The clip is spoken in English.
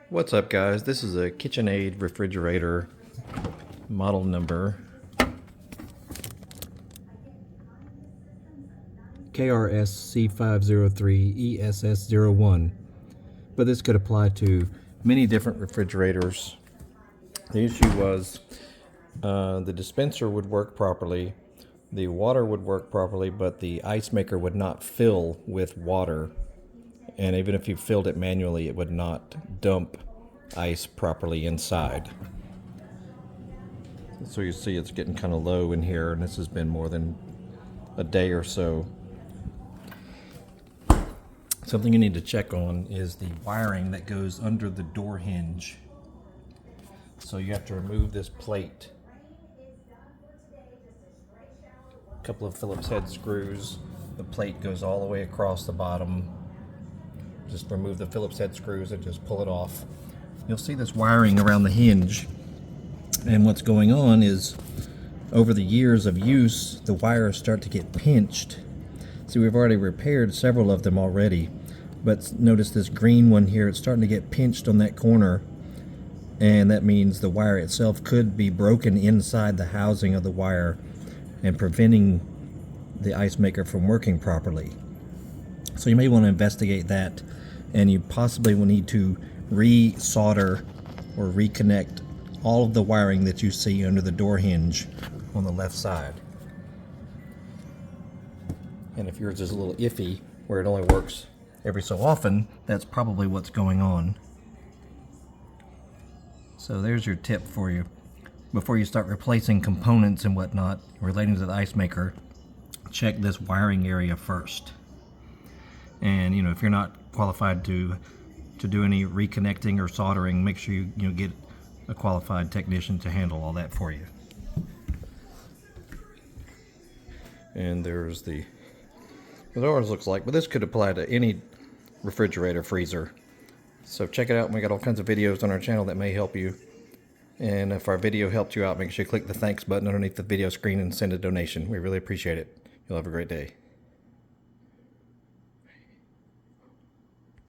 What's up, guys? This is a KitchenAid refrigerator, model number KRSC503ESS01, but this could apply to many different refrigerators. The issue was the dispenser would work properly, the water would work properly, but the ice maker would not fill with water. And even if you filled it manually, it would not dump ice properly inside. So you see it's getting kind of low in here, and this has been more than a day or so. Something you need to check on is the wiring that goes under the door hinge. So you have to remove this plate. A couple of Phillips head screws. The plate goes all the way across the bottom. Just remove the Phillips head screws and just pull it off. You'll see this wiring around the hinge, and what's going on is over the years of use the wires start to get pinched. See, we've already repaired several of them already, but notice this green one here, it's starting to get pinched on that corner, and that means the wire itself could be broken inside the housing of the wire and preventing the ice maker from working properly. So you may want to investigate that, and you possibly will need to re-solder or reconnect all of the wiring that you see under the door hinge on the left side. And if yours is a little iffy, where it only works every so often, that's probably what's going on. So there's your tip for you. Before you start replacing components and whatnot relating to the ice maker, check this wiring area first. And if you're not qualified to do any reconnecting or soldering, make sure you get a qualified technician to handle all that for you. And there's what ours looks like, but this could apply to any refrigerator, freezer. So check it out, and we got all kinds of videos on our channel that may help you. And if our video helped you out, make sure you click the thanks button underneath the video screen and send a donation. We really appreciate it. You'll have a great day.